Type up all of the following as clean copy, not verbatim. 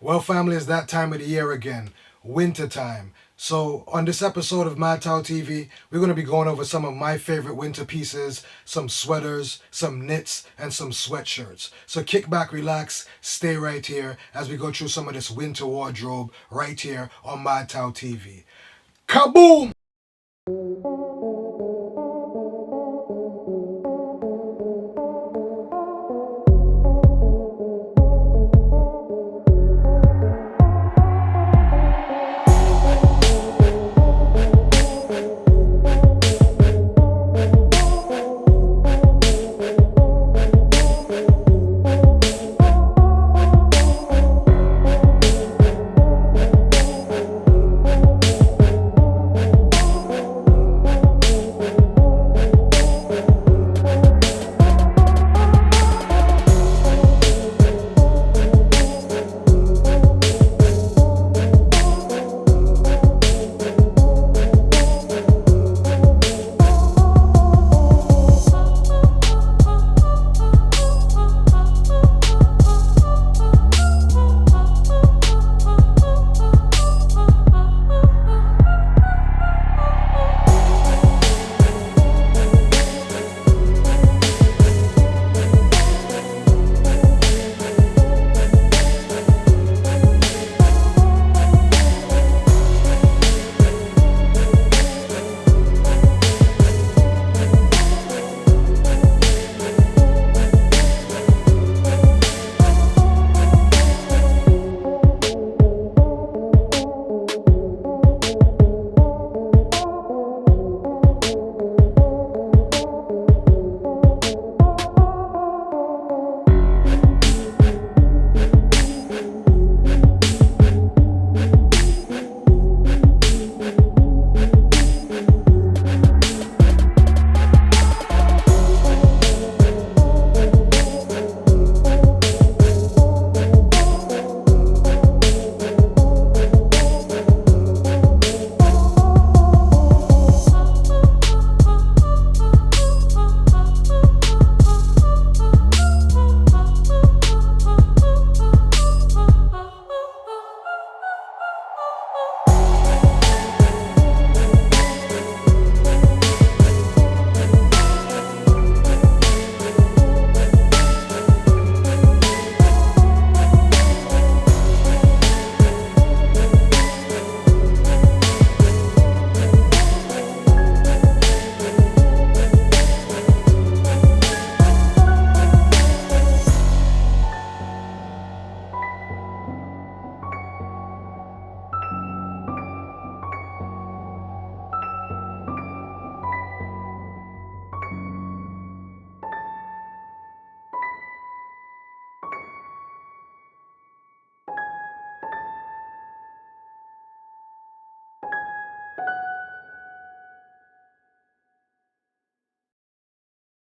Well, family, it's that time of the year again, winter time. So, on this episode of Mad Towel TV, we're going to be going over some of my favorite winter pieces, some sweaters, some knits, and some sweatshirts. So, kick back, relax, stay right here as we go through some of this winter wardrobe right here on Mad Towel TV. Kaboom!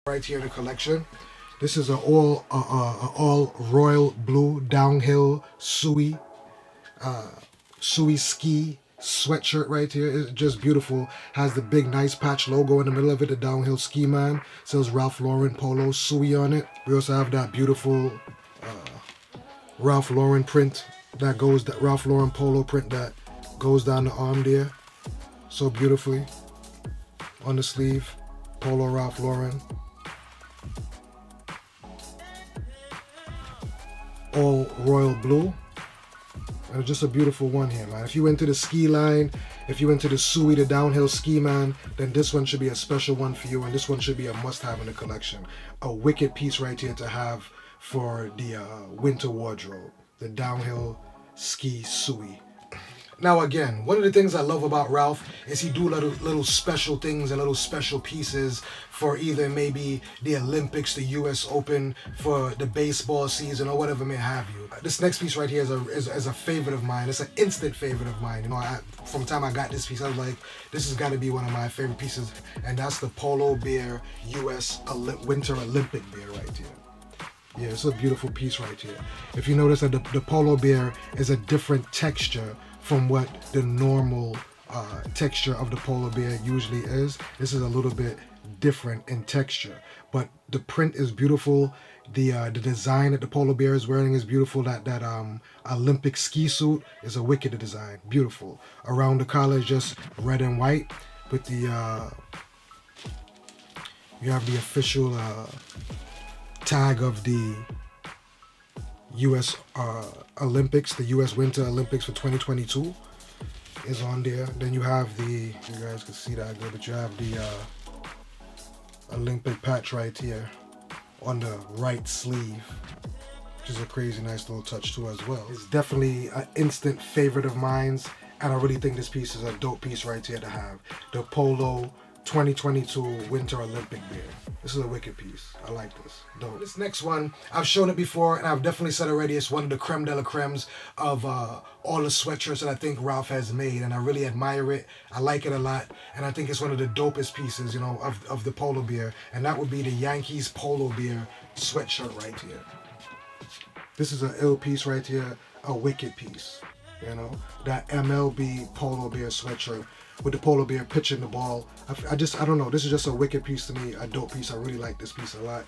Right here in the collection. This is an all royal blue downhill suey ski sweatshirt right here. It's just beautiful. Has the big nice patch logo in the middle of it. The downhill ski man says Ralph Lauren Polo suey on it. We also have that beautiful Ralph Lauren print that Ralph Lauren Polo print that goes down the arm there so beautifully on the sleeve. Polo Ralph Lauren. All royal blue. And just a beautiful one here, man. If you went to the ski line, if you went to the suey, the downhill ski man, then this one should be a special one for you, and this one should be a must-have in the collection. A wicked piece right here to have for the winter wardrobe. The downhill ski suey. Now again, one of the things I love about Ralph is he do little special things and little special pieces for either maybe the Olympics, the US Open, for the baseball season or whatever may have you. This next piece right here is a favorite of mine. It's an instant favorite of mine. You know, from the time I got this piece, I was like, this has got to be one of my favorite pieces, and that's the Polo Bear US Winter Olympic Bear right here. Yeah, it's a beautiful piece right here. If you notice that the Polo Bear is a different texture from what the normal texture of the Polo Bear usually is. This is a little bit different in texture, but the print is beautiful. The design that the Polo Bear is wearing is beautiful. That Olympic ski suit is a wicked design. Beautiful. Around the collar is just red and white. With the you have the official tag of the U.S. Olympics, the U.S. Winter Olympics for 2022 is on there. Then you have you guys can see that good, but you have the Olympic patch right here on the right sleeve, which is a crazy nice little touch too as well. It's definitely an instant favorite of mine, and I really think this piece is a dope piece right here to have. The Polo 2022 Winter Olympic Bear. This is a wicked piece. I like this. Dope. This next one, I've shown it before, and I've definitely said already, it's one of the creme de la cremes of all the sweatshirts that I think Ralph has made, and I really admire it. I like it a lot, and I think it's one of the dopest pieces, you know, of the Polo Bear, and that would be the Yankees Polo Bear sweatshirt right here. This is an ill piece right here, a wicked piece, you know, that MLB Polo Bear sweatshirt with the Polo Bear pitching the ball. I don't know, this is just a wicked piece to me, a dope piece. I really like this piece a lot.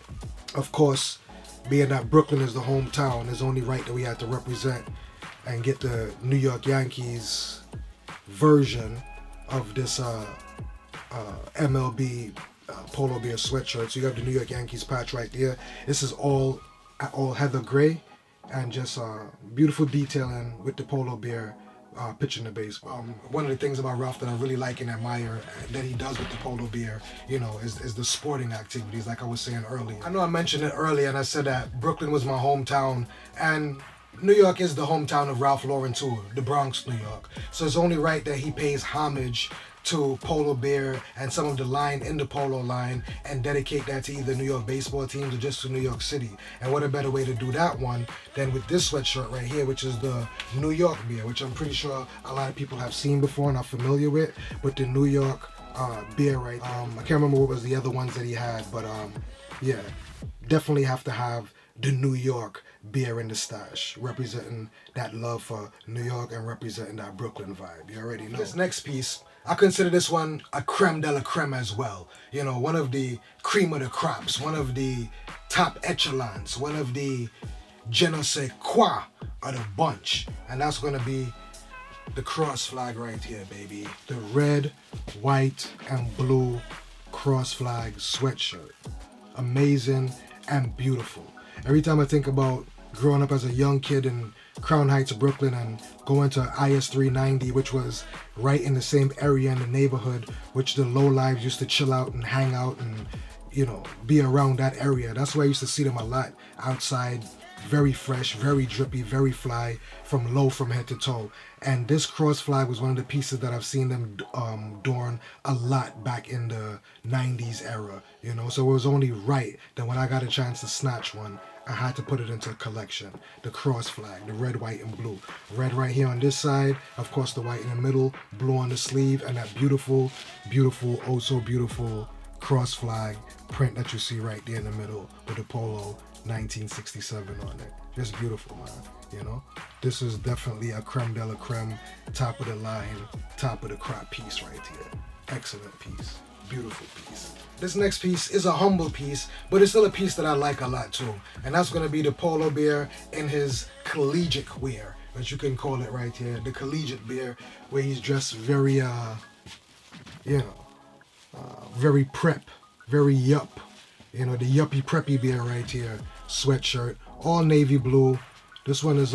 Of course, being that Brooklyn is the hometown, it's only right that we have to represent and get the New York Yankees version of this MLB Polo Bear sweatshirt. So you have the New York Yankees patch right there. This is all heather gray and just beautiful detailing with the Polo Bear pitching the baseball. One of the things about Ralph that I really like and admire that he does with the Polo Bear, you know, is the sporting activities, like I was saying earlier. I know I mentioned it earlier, and I said that Brooklyn was my hometown, and New York is the hometown of Ralph Lauren too, the Bronx, New York. So it's only right that he pays homage to Polo Bear and some of the line in the Polo line and dedicate that to either New York baseball teams or just to New York City. And what a better way to do that one than with this sweatshirt right here, which is the New York Bear, which I'm pretty sure a lot of people have seen before and are familiar with, but the New York Bear right there. I can't remember what was the other ones that he had, but yeah, definitely have to have the New York Bear in the stash, representing that love for New York and representing that Brooklyn vibe. You already know. This next piece, I consider this one a creme de la creme as well. You know, one of the cream of the crops, one of the top echelons, one of the je ne sais quoi of the bunch. And that's going to be the cross flag right here, baby. The red, white, and blue cross flag sweatshirt. Amazing and beautiful. Every time I think about growing up as a young kid in Crown Heights, Brooklyn, and going to IS 390, which was right in the same area in the neighborhood, which the lowlives used to chill out and hang out and, you know, be around that area. That's why I used to see them a lot outside, very fresh, very drippy, very fly, from head to toe. And this cross flag was one of the pieces that I've seen them doing a lot back in the 90s era, you know. So it was only right that when I got a chance to snatch one, I had to put it into a collection. The cross flag, the red, white, and blue. Red right here on this side, of course the white in the middle, blue on the sleeve, and that beautiful, beautiful, oh so beautiful cross flag print that you see right there in the middle with the Polo 1967 on it. Just beautiful, man. You know, this is definitely a creme de la creme, top of the line, top of the crop piece right here. Excellent piece, beautiful piece. This next piece is a humble piece, but it's still a piece that I like a lot too. And that's going to be the Polo Bear in his collegiate wear, as you can call it right here. The collegiate bear, where he's dressed very, you know, very prep, very yup. You know, the yuppie preppy bear right here. Sweatshirt, all navy blue. This one is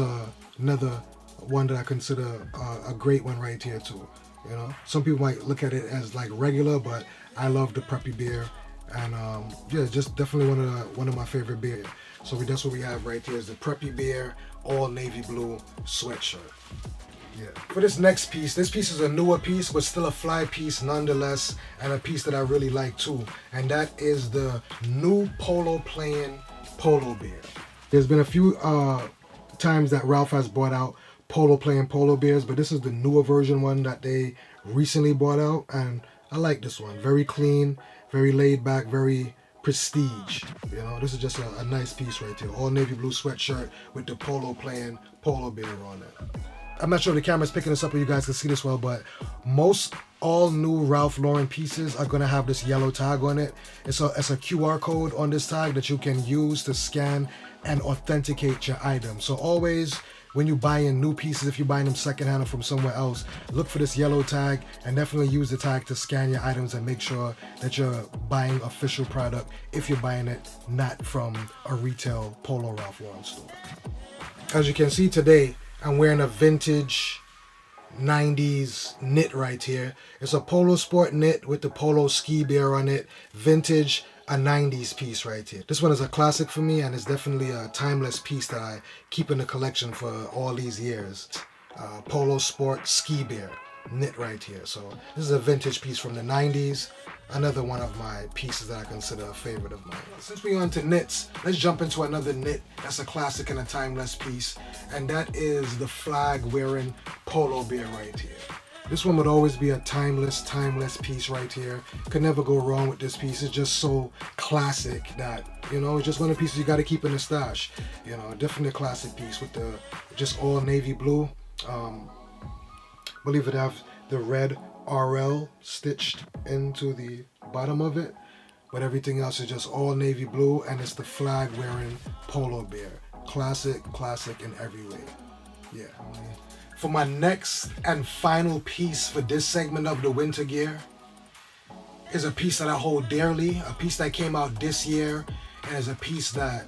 another one that I consider a great one right here too. You know, some people might look at it as like regular, but I love the Preppy Bear, and yeah, just definitely one of my favorite beers. So that's what we have right here is the Preppy Bear, all navy blue sweatshirt. Yeah. For this next piece, this piece is a newer piece, but still a fly piece nonetheless, and a piece that I really like too, and that is the new Polo playing Polo Bear. There's been a few times that Ralph has brought out Polo playing Polo Bears, but this is the newer version one that they recently brought out, and I like this one. Very clean, very laid back, very prestige. You know, this is just a nice piece right here. All navy blue sweatshirt with the Polo playing Polo Bear on it. I'm not sure if the camera's picking this up or you guys can see this well, but most all new Ralph Lauren pieces are gonna have this yellow tag on it. It's a QR code on this tag that you can use to scan and authenticate your item. So always, when you buy in new pieces, if you're buying them secondhand or from somewhere else, look for this yellow tag and definitely use the tag to scan your items and make sure that you're buying official product if you're buying it not from a retail Polo Ralph Lauren store. As you can see today, I'm wearing a vintage 90s knit right here. It's a Polo Sport knit with the Polo Ski Bear on it. Vintage, a 90s piece right here. This one is a classic for me, and it's definitely a timeless piece that I keep in the collection for all these years. Polo Sport Ski Bear knit right here. So this is a vintage piece from the 90s. Another one of my pieces that I consider a favorite of mine. Since we're on to knits, let's jump into another knit that's a classic and a timeless piece, and that is the flag wearing Polo Bear right here. This one would always be a timeless piece right here. Could never go wrong with this piece. It's just so classic that, you know, it's just one of the pieces you got to keep in the stash. You know, definitely a classic piece with the just all navy blue. Believe it have the red RL stitched into the bottom of it, but everything else is just all navy blue, and it's the flag wearing Polo Bear. Classic in every way. Yeah. For my next and final piece for this segment of the winter gear is a piece that I hold dearly, a piece that came out this year, and is a piece that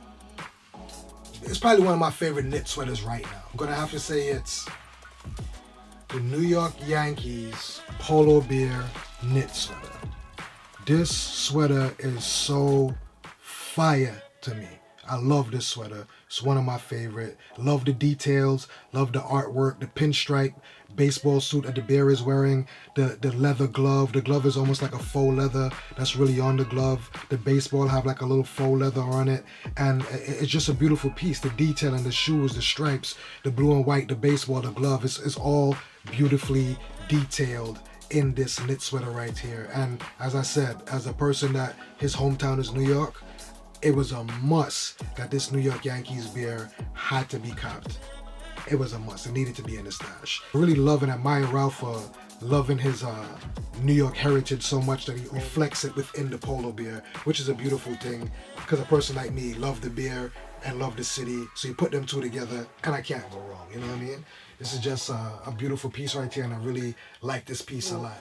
is probably one of my favorite knit sweaters right now. I'm gonna have to say it's the New York Yankees Polo Bear knit sweater. This sweater is so fire to me. I love this sweater. It's one of my favorite. Love the details, love the artwork, the pinstripe baseball suit that the bear is wearing, the leather glove. The glove is almost like a faux leather that's really on the glove. The baseball have like a little faux leather on it, and it's just a beautiful piece. The detail in the shoes, the stripes, the blue and white, the baseball, the glove, it's all beautifully detailed in this knit sweater right here. And as I said, as a person that his hometown is New York, it was a must that this New York Yankees bear had to be copped. It was a must. It needed to be in the stash. I really love and admire Ralph for loving his New York heritage so much that he reflects it within the Polo Bear, which is a beautiful thing, because a person like me love the bear and love the city. So you put them two together and I can't go wrong, you know what I mean? This is just a beautiful piece right here, and I really like this piece a lot.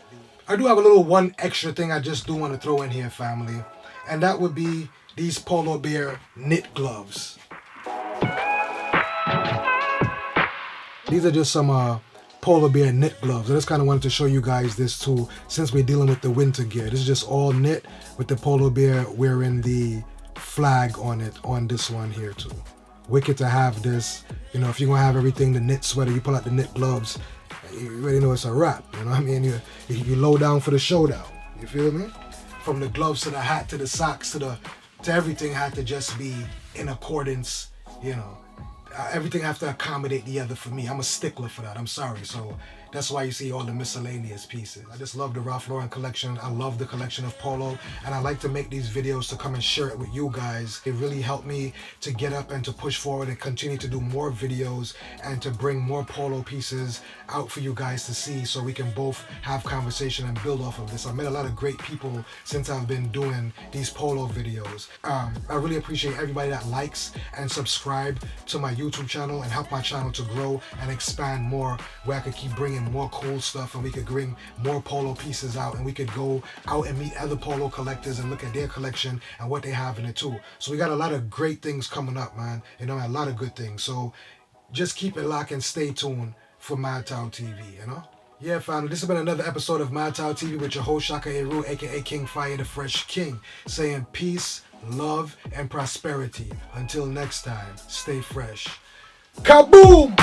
I do have a little one extra thing I just do want to throw in here, family, and that would be these Polo Bear knit gloves. These are just some Polo Bear knit gloves. I just kind of wanted to show you guys this too, since we're dealing with the winter gear. This is just all knit with the Polo Bear wearing the flag on it on this one here too. Wicked to have this. You know, if you're gonna have everything, the knit sweater, you pull out the knit gloves, you already know it's a wrap. You know what I mean? You low down for the showdown. You feel me? From the gloves to the hat to the socks to everything had to just be in accordance, you know. Everything have to accommodate the other for me. I'm a stickler for that. I'm sorry. So that's why you see all the miscellaneous pieces. I just love the Ralph Lauren collection. I love the collection of Polo, and I like to make these videos to come and share it with you guys. It really helped me to get up and to push forward and continue to do more videos and to bring more Polo pieces out for you guys to see, so we can both have conversation and build off of this. I've met a lot of great people since I've been doing these Polo videos. I really appreciate everybody that likes and subscribe to my YouTube channel and help my channel to grow and expand more, where I could keep bringing more cool stuff and we could bring more Polo pieces out, and we could go out and meet other Polo collectors and look at their collection and what they have in it too. So we got a lot of great things coming up, man. You know, a lot of good things. So just keep it locked and stay tuned for MadTown TV, you know? Yeah, family, this has been another episode of MadTown TV with your host, Shaka Eru, aka King Fire, the Fresh King, saying peace, love, and prosperity. Until next time, stay fresh. Kaboom!